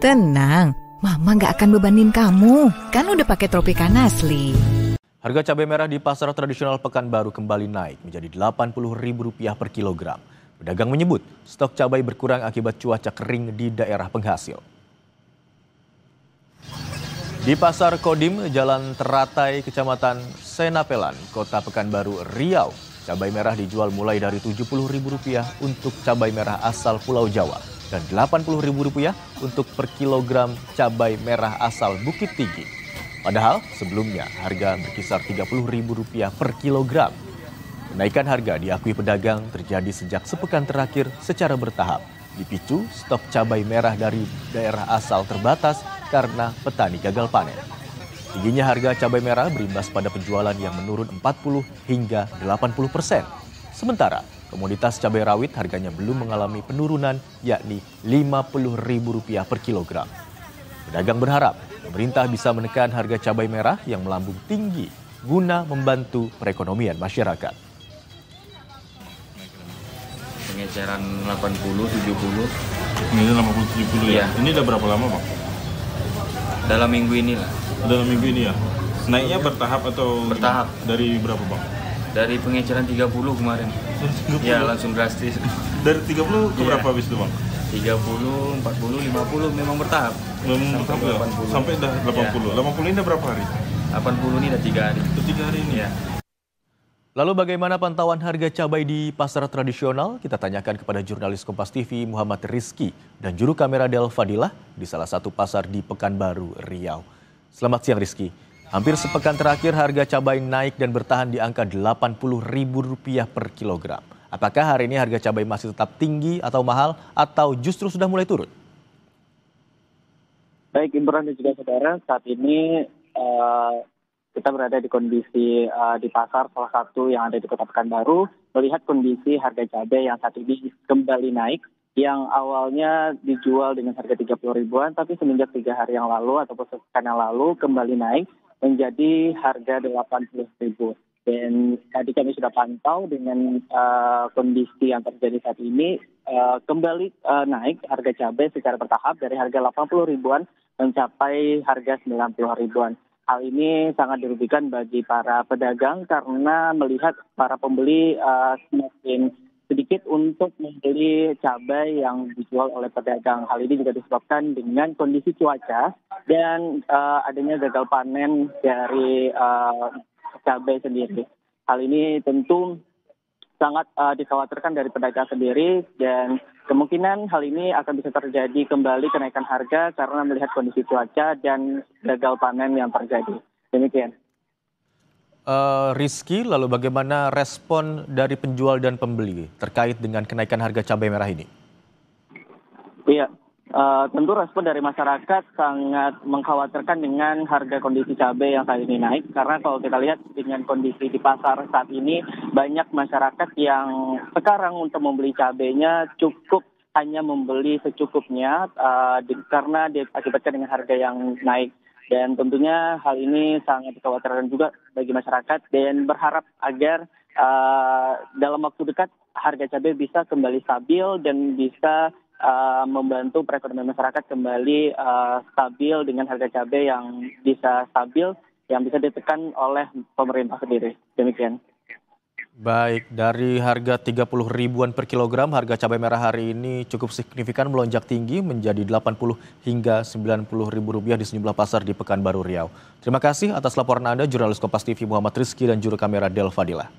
Tenang, Mama nggak akan bebanin kamu. Kan udah pakai Tropicana asli. Harga cabai merah di pasar tradisional Pekanbaru kembali naik menjadi Rp80.000 per kilogram. Pedagang menyebut stok cabai berkurang akibat cuaca kering di daerah penghasil. Di Pasar Kodim, Jalan Teratai, Kecamatan Senapelan, Kota Pekanbaru, Riau, cabai merah dijual mulai dari Rp70.000 untuk cabai merah asal Pulau Jawa dan Rp80.000 untuk per kilogram cabai merah asal Bukit Tinggi. Padahal sebelumnya harga berkisar Rp30.000 per kilogram. Kenaikan harga diakui pedagang terjadi sejak sepekan terakhir secara bertahap. Dipicu stok cabai merah dari daerah asal terbatas karena petani gagal panen. Tingginya harga cabai merah berimbas pada penjualan yang menurun 40 hingga 80%. Sementara komoditas cabai rawit harganya belum mengalami penurunan yakni Rp50.000 per kilogram. Pedagang berharap pemerintah bisa menekan harga cabai merah yang melambung tinggi guna membantu perekonomian masyarakat. Pengeceran 80, 70. Ini 80, 70 ya? Ini udah berapa lama, Bang? Dalam minggu ini lah. Dalam minggu ini ya? Naiknya bertahap atau? Bertahap. Dari berapa, Bang? Dari pengeceran 30 kemarin. 30? Ya, langsung drastis. Dari 30 ke berapa habis itu, Bang? 30, 40, 50 memang bertahap. Memang sampai bertahap ya? 80. Sampai dah 80. Ya. 80 ini udah berapa hari? 80 ini udah 3 hari. Udah 3 hari ini? Ya. Lalu bagaimana pantauan harga cabai di pasar tradisional? Kita tanyakan kepada jurnalis Kompas TV Muhammad Rizky dan juru kamera Del Fadilah di salah satu pasar di Pekanbaru, Riau. Selamat siang Rizky. Hampir sepekan terakhir harga cabai naik dan bertahan di angka Rp80.000 per kilogram. Apakah hari ini harga cabai masih tetap tinggi atau mahal atau justru sudah mulai turun? Baik, Imran dan juga saudara, saat ini kita berada di kondisi di pasar salah satu yang ada di Kota Pekanbaru, melihat kondisi harga cabai yang saat ini kembali naik, yang awalnya dijual dengan harga 30 ribuan, tapi semenjak 3 hari yang lalu ataupun sepekan yang lalu kembali naik menjadi harga 80.000. Dan tadi kami sudah pantau dengan kondisi yang terjadi saat ini, kembali naik harga cabai secara bertahap dari harga 80 ribuan mencapai harga 90 ribuan. Hal ini sangat dirugikan bagi para pedagang karena melihat para pembeli semakin sedikit untuk membeli cabai yang dijual oleh pedagang. Hal ini juga disebabkan dengan kondisi cuaca dan adanya gagal panen dari cabai sendiri. Hal ini tentu sangat dikhawatirkan dari pedagang sendiri dan kemungkinan hal ini akan bisa terjadi kembali kenaikan harga karena melihat kondisi cuaca dan gagal panen yang terjadi. Demikian. Rizky, lalu bagaimana respon dari penjual dan pembeli terkait dengan kenaikan harga cabai merah ini? Iya. Tentu respon dari masyarakat sangat mengkhawatirkan dengan harga kondisi cabai yang saat ini naik. Karena kalau kita lihat dengan kondisi di pasar saat ini, banyak masyarakat yang sekarang untuk membeli cabainya cukup hanya membeli secukupnya karena diakibatkan dengan harga yang naik. Dan tentunya hal ini sangat dikhawatirkan juga bagi masyarakat dan berharap agar dalam waktu dekat harga cabai bisa kembali stabil dan bisa membantu perekonomian masyarakat kembali stabil dengan harga cabai yang bisa stabil, yang bisa ditekan oleh pemerintah sendiri. Demikian. Baik, dari harga 30 ribuan per kilogram, harga cabai merah hari ini cukup signifikan melonjak tinggi menjadi 80 hingga 90 ribu rupiah di sejumlah pasar di Pekanbaru Riau. Terima kasih atas laporan Anda, jurnalis Kompas TV Muhammad Rizky dan juru kamera Del Fadilah.